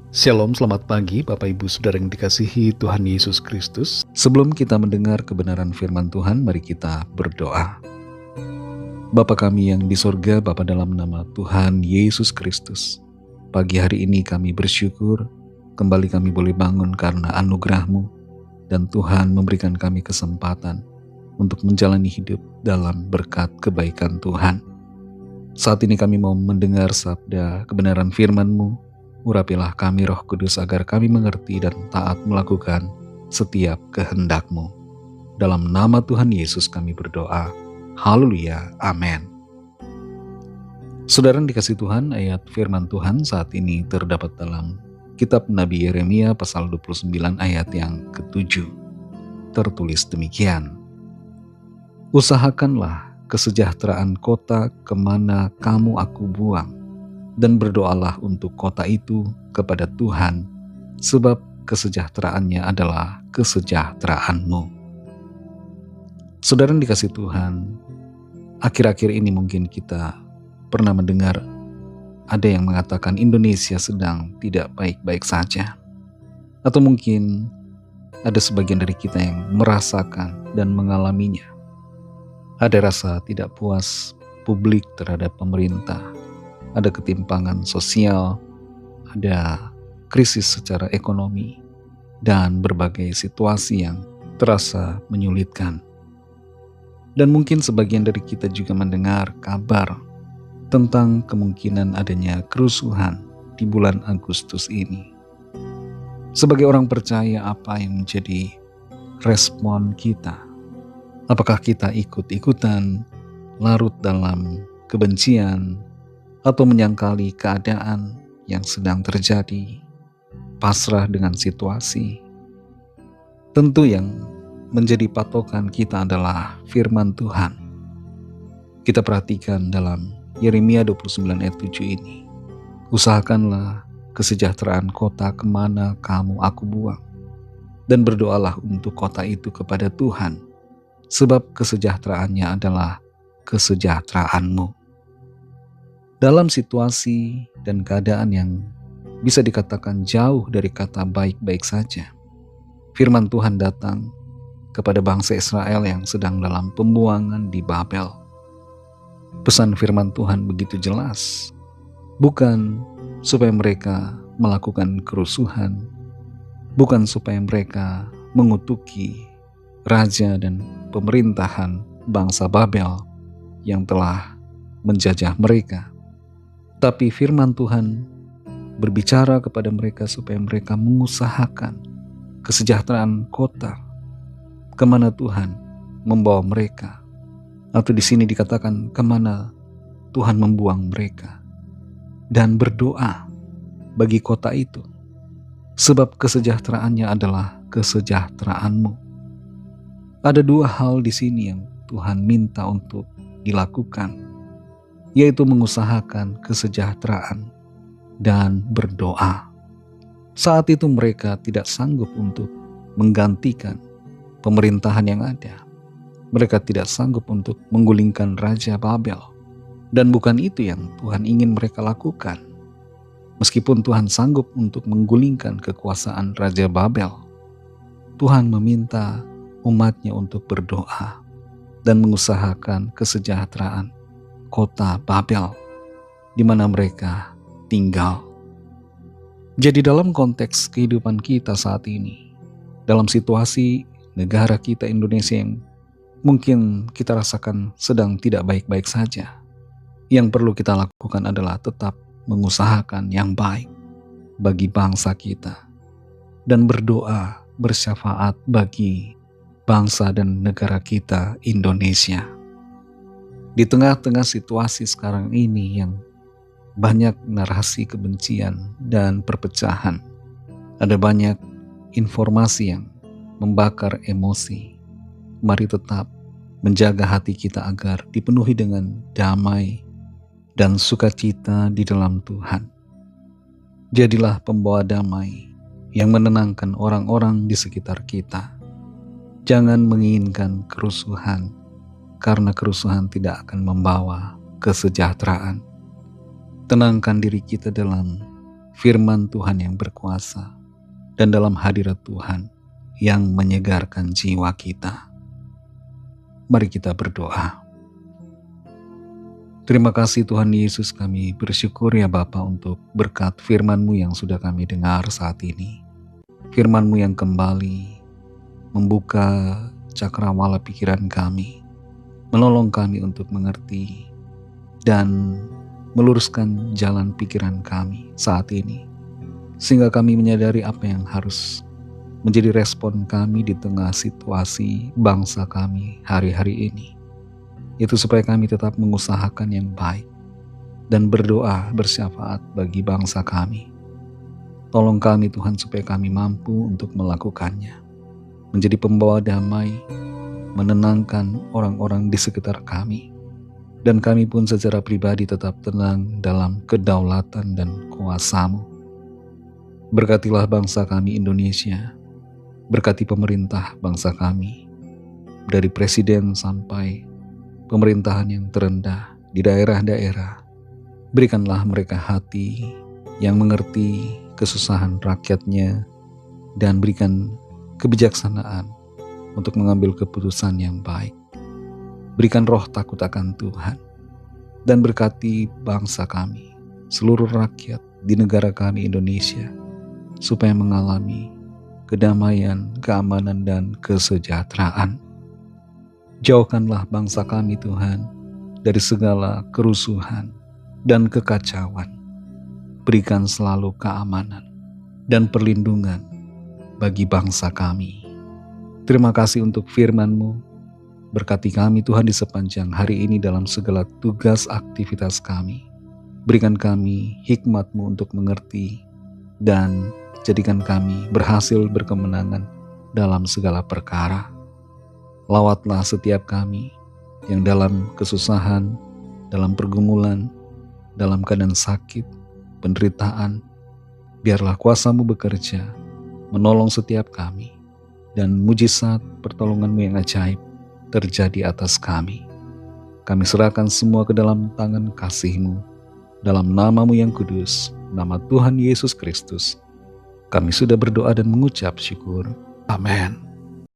Shalom, selamat pagi Bapak Ibu Saudara yang dikasihi Tuhan Yesus Kristus. Sebelum kita mendengar kebenaran firman Tuhan, mari kita berdoa. Bapa kami yang di sorga, Bapa dalam nama Tuhan Yesus Kristus. Pagi hari ini kami bersyukur, kembali kami boleh bangun karena anugerah-Mu, dan Tuhan memberikan kami kesempatan untuk menjalani hidup dalam berkat kebaikan Tuhan. Saat ini kami mau mendengar sabda kebenaran firman-Mu. Urapilah kami Roh Kudus agar kami mengerti dan taat melakukan setiap kehendak-Mu. Dalam nama Tuhan Yesus kami berdoa. Haleluya. Amin. Saudara yang dikasih Tuhan, ayat firman Tuhan saat ini terdapat dalam kitab Nabi Yeremia pasal 29 ayat yang ke-7. Tertulis demikian. Usahakanlah kesejahteraan kota kemana kamu aku buang, dan berdoalah untuk kota itu kepada Tuhan, sebab kesejahteraannya adalah kesejahteraan-Mu. Saudara yang dikasih Tuhan, akhir-akhir ini mungkin kita pernah mendengar ada yang mengatakan Indonesia sedang tidak baik-baik saja. Atau mungkin ada sebagian dari kita yang merasakan dan mengalaminya. Ada rasa tidak puas publik terhadap pemerintah. Ada ketimpangan sosial, ada krisis secara ekonomi, dan berbagai situasi yang terasa menyulitkan. Dan mungkin sebagian dari kita juga mendengar kabar tentang kemungkinan adanya kerusuhan di bulan Agustus ini. Sebagai orang percaya, apa yang menjadi respon kita? Apakah kita ikut-ikutan larut dalam kebencian, atau menyangkali keadaan yang sedang terjadi, pasrah dengan situasi? Tentu yang menjadi patokan kita adalah firman Tuhan. Kita perhatikan dalam Yeremia 29 ayat 7 ini. Usahakanlah kesejahteraan kota kemana kamu aku buang, dan berdoalah untuk kota itu kepada Tuhan, sebab kesejahteraannya adalah kesejahteraan-Mu. Dalam situasi dan keadaan yang bisa dikatakan jauh dari kata baik-baik saja, firman Tuhan datang kepada bangsa Israel yang sedang dalam pembuangan di Babel. Pesan firman Tuhan begitu jelas, bukan supaya mereka melakukan kerusuhan, bukan supaya mereka mengutuki raja dan pemerintahan bangsa Babel yang telah menjajah mereka. Tapi firman Tuhan berbicara kepada mereka supaya mereka mengusahakan kesejahteraan kota kemana Tuhan membawa mereka, atau di sini dikatakan kemana Tuhan membuang mereka, dan berdoa bagi kota itu, sebab kesejahteraannya adalah kesejahteraan-Mu. Ada dua hal di sini yang Tuhan minta untuk dilakukan, yaitu mengusahakan kesejahteraan dan berdoa. Saat itu mereka tidak sanggup untuk menggantikan pemerintahan yang ada. Mereka tidak sanggup untuk menggulingkan Raja Babel. Dan bukan itu yang Tuhan ingin mereka lakukan. Meskipun Tuhan sanggup untuk menggulingkan kekuasaan Raja Babel, Tuhan meminta umatnya untuk berdoa dan mengusahakan kesejahteraan kota Babel di mana mereka tinggal. Jadi dalam konteks kehidupan kita saat ini, dalam situasi negara kita Indonesia yang mungkin kita rasakan sedang tidak baik-baik saja, yang perlu kita lakukan adalah tetap mengusahakan yang baik bagi bangsa kita dan berdoa bersyafaat bagi bangsa dan negara kita Indonesia. Di tengah-tengah situasi sekarang ini yang banyak narasi kebencian dan perpecahan, ada banyak informasi yang membakar emosi. Mari tetap menjaga hati kita agar dipenuhi dengan damai dan sukacita di dalam Tuhan. Jadilah pembawa damai yang menenangkan orang-orang di sekitar kita. Jangan menginginkan kerusuhan, karena kerusuhan tidak akan membawa kesejahteraan. Tenangkan diri kita dalam firman Tuhan yang berkuasa, dan dalam hadirat Tuhan yang menyegarkan jiwa kita. Mari kita berdoa. Terima kasih Tuhan Yesus, kami bersyukur ya Bapa untuk berkat firman-Mu yang sudah kami dengar saat ini. Firman-Mu yang kembali membuka cakrawala pikiran kami, menolong kami untuk mengerti dan meluruskan jalan pikiran kami saat ini, sehingga kami menyadari apa yang harus menjadi respon kami di tengah situasi bangsa kami hari-hari ini. Itu supaya kami tetap mengusahakan yang baik dan berdoa bersyafaat bagi bangsa kami. Tolong kami Tuhan supaya kami mampu untuk melakukannya, menjadi pembawa damai, menenangkan orang-orang di sekitar kami, dan kami pun secara pribadi tetap tenang dalam kedaulatan dan kuasa-Mu. Berkatilah bangsa kami Indonesia, berkati pemerintah bangsa kami, dari presiden sampai pemerintahan yang terendah di daerah-daerah. Berikanlah mereka hati yang mengerti kesusahan rakyatnya dan berikan kebijaksanaan untuk mengambil keputusan yang baik. Berikan roh takut akan Tuhan dan berkati bangsa kami, seluruh rakyat di negara kami Indonesia, supaya mengalami kedamaian, keamanan, dan kesejahteraan. Jauhkanlah bangsa kami Tuhan dari segala kerusuhan dan kekacauan. Berikan selalu keamanan dan perlindungan bagi bangsa kami. Terima kasih untuk firman-Mu. Berkati kami Tuhan di sepanjang hari ini dalam segala tugas aktivitas kami. Berikan kami hikmat-Mu untuk mengerti dan jadikan kami berhasil berkemenangan dalam segala perkara. Lawatlah setiap kami yang dalam kesusahan, dalam pergumulan, dalam keadaan sakit, penderitaan. Biarlah kuasa-Mu bekerja, menolong setiap kami, dan mujizat pertolongan-Mu yang ajaib terjadi atas kami. Kami serahkan semua ke dalam tangan kasih-Mu, dalam nama-Mu yang kudus, nama Tuhan Yesus Kristus. Kami sudah berdoa dan mengucap syukur. Amin.